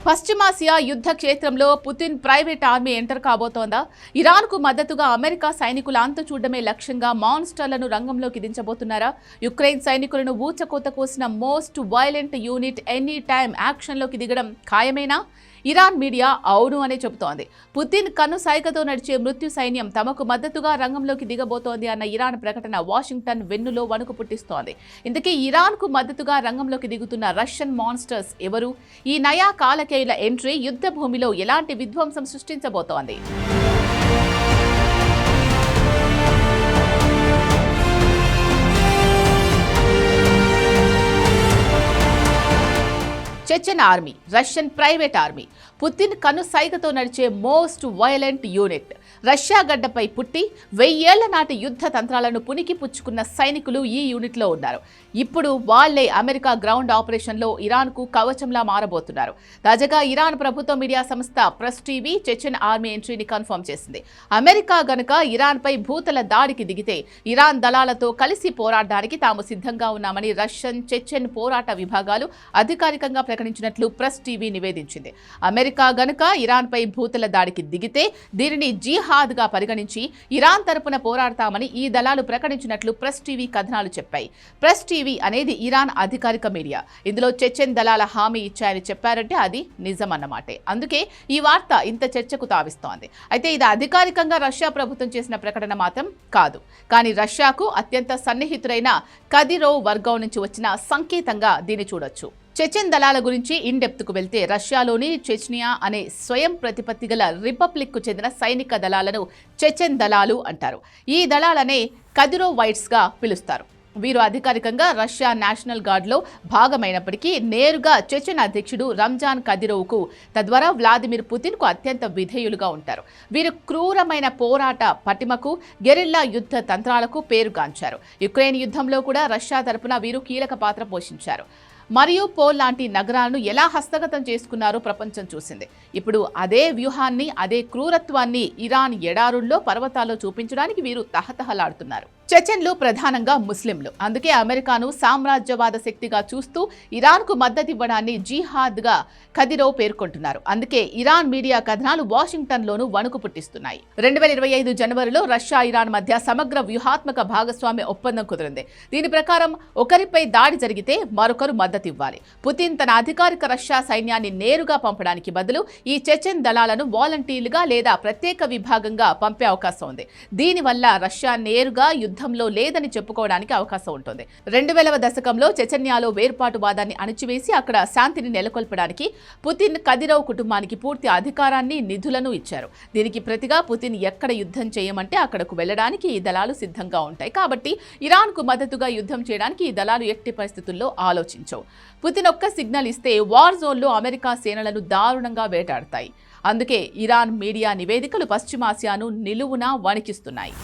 పశ్చిమాసియా యుద్ధ క్షేత్రంలో పుతిన్ ప్రైవేట్ ఆర్మీ ఎంటర్ కాబోతోందా? ఇరాన్కు మద్దతుగా అమెరికా సైనికుల అంతు చూడడమే లక్ష్యంగా మాన్స్టర్లను రంగంలోకి దించబోతున్నారా? యుక్రెయిన్ సైనికులను ఊచకోత కోసిన most violent unit any time యాక్షన్లోకి దిగడం ఖాయమేనా? ఇరాన్ మీడియా అవును అనే చెబుతోంది. పుతిన్ కన్ను సైగతో నడిచే మృత్యు సైన్యం తమకు మద్దతుగా రంగంలోకి దిగబోతోంది అన్న ఇరాన్ ప్రకటన వాషింగ్టన్ వెన్నులో వణుకు పుట్టిస్తోంది. ఇంతకీ ఇరాన్కు మద్దతుగా రంగంలోకి దిగుతున్న రష్యన్ మాన్స్టర్స్ ఎవరు? ఈ నయా కాలకేయుల ఎంట్రీ యుద్ధ భూమిలో ఎలాంటి విధ్వంసం సృష్టించబోతోంది? Chechen army, Russian private army, Putin కను సైగతో నడిచే మోస్ట్ వైలెంట్ యూనిట్. రష్యా గడ్డపై పుట్టి 1000 ఏళ్ల నాటి యుద్ధ తంత్రాలను పునికి పుచ్చుకున్న సైనికులు ఈ యూనిట్లో ఉన్నారు. ఇప్పుడు వాళ్లే అమెరికా గ్రౌండ్ ఆపరేషన్లో ఇరాన్కు కవచంలా మారబోతున్నారు. తాజాగా ఇరాన్ ప్రభుత్వ మీడియా సంస్థ ప్రెస్ టీవీ చెచెన్ ఆర్మీ ఎంట్రీని కన్ఫర్మ్ చేసింది. అమెరికా గనుక ఇరాన్పై భూతల దాడికి దిగితే ఇరాన్ దళాలతో కలిసి పోరాడడానికి తాము సిద్ధంగా ఉన్నామని రష్యన్ చెచెన్ పోరాట విభాగాలు అధికారికంగా ప్రకటించినట్లు ప్రెస్ టీవీ నివేదించింది. అమెరికా గనుక ఇరాన్పై భూతల దాడికి దిగితే దీనిని జిహాద్గా పరిగణించి ఇరాన్ తరపున పోరాడతామని ఈ దళాలు ప్రకటించినట్లు ప్రెస్ టీవీ కథనాలు చెప్పాయి. ప్రెస్ టీవీ అనేది ఇరాన్ అధికారిక మీడియా. ఇందులో చెచెన్ దళాల హామీ ఇచ్చాయని చెప్పారంటే అది నిజమన్నమాటే. అందుకే ఈ వార్త ఇంత చర్చకు తావిస్తోంది. అయితే ఇది అధికారికంగా రష్యా ప్రభుత్వం చేసిన ప్రకటన మాత్రం కాదు. కానీ రష్యాకు అత్యంత సన్నిహితుడైన కదిరోవ్ వర్గం నుంచి వచ్చిన సంకేతంగా దీన్ని చూడొచ్చు. చెచెన్ దళాల గురించి ఇన్ డెప్త్కు వెళ్తే రష్యాలోని చెచ్నియా అనే స్వయం ప్రతిపత్తి గల రిపబ్లిక్కు చెందిన సైనిక దళాలను చెచెన్ దళాలు అంటారు. ఈ దళాలనే కదిరోవైట్స్గా పిలుస్తారు. వీరు అధికారికంగా రష్యా నేషనల్ గార్డ్లో భాగమైనప్పటికీ నేరుగా చెచెన్ అధ్యక్షుడు రంజాన్ కదిరోవ్కు తద్వారా వ్లాదిమిర్ పుతిన్కు అత్యంత విధేయులుగా ఉంటారు. వీరు క్రూరమైన పోరాట పటిమకు, గెరిల్లా యుద్ధ తంత్రాలకు పేరుగాంచారు. యుక్రెయిన్ యుద్ధంలో కూడా రష్యా తరపున వీరు కీలక పాత్ర పోషించారు. మరియుపోల్ లాంటి నగరాలను ఎలా హస్తగతం చేసుకున్నారో ప్రపంచం చూసింది. ఇప్పుడు అదే వ్యూహాన్ని, అదే క్రూరత్వాన్ని ఇరాన్ ఎడారుల్లో, పర్వతాల్లో చూపించడానికి వీరు తహతహలాడుతున్నారు. చెచెన్లు ప్రధానంగా ముస్లింలు. అందుకే అమెరికాను సామ్రాజ్యవాద శక్తిగా చూస్తూ ఇరాన్కు మద్దతివ్వడాన్ని జిహాద్గా కదిరోవ్ పేర్కొంటున్నారు. అందుకే ఇరాన్ మీడియా కథనాలు వాషింగ్టన్లోనూ వణుకు పుట్టిస్తున్నాయి. 2025 జనవరిలో రష్యా ఇరాన్ మధ్య సమగ్ర వ్యూహాత్మక భాగస్వామ్య ఒప్పందం కుదిరింది. దీని ప్రకారం ఒకరిపై దాడి జరిగితే మరొకరు మద్దతివ్వాలి. పుతిన్ తన అధికారిక రష్యా సైన్యాన్ని నేరుగా పంపడానికి బదులు ఈ చెచెన్ దళాలను వాలంటీర్లుగా లేదా ప్రత్యేక విభాగంగా పంపే అవకాశం ఉంది. దీనివల్ల రష్యా నేరుగా యుద్ధంలో లేదని చెప్పుకోవడానికి అవకాశం ఉంటుంది. 2000వ దశకంలో చెచెన్యాలో వేర్పాటువాదాన్ని అణిచివేసి అక్కడ శాంతిని నెలకొల్పడానికి పుతిన్ కదిరోవ్ కుటుంబానికి పూర్తి అధికారాన్ని, నిధులను ఇచ్చారు. దీనికి ప్రతిగా పుతిన్ ఎక్కడ యుద్ధం చేయమంటే అక్కడకు వెళ్లడానికి ఈ దళాలు సిద్ధంగా ఉంటాయి. కాబట్టి ఇరాన్కు మద్దతుగా యుద్ధం చేయడానికి ఈ దళాలు ఎట్టి పరిస్థితుల్లో ఆలోచించవు. పుతిన్ ఒక్క సిగ్నల్ ఇస్తే వార్ జోన్లో అమెరికా సేనలను దారుణంగా వేటాడతాయి. అందుకే ఇరాన్ మీడియా నివేదికలు పశ్చిమాసియాను నిలువునా వణికిస్తున్నాయి.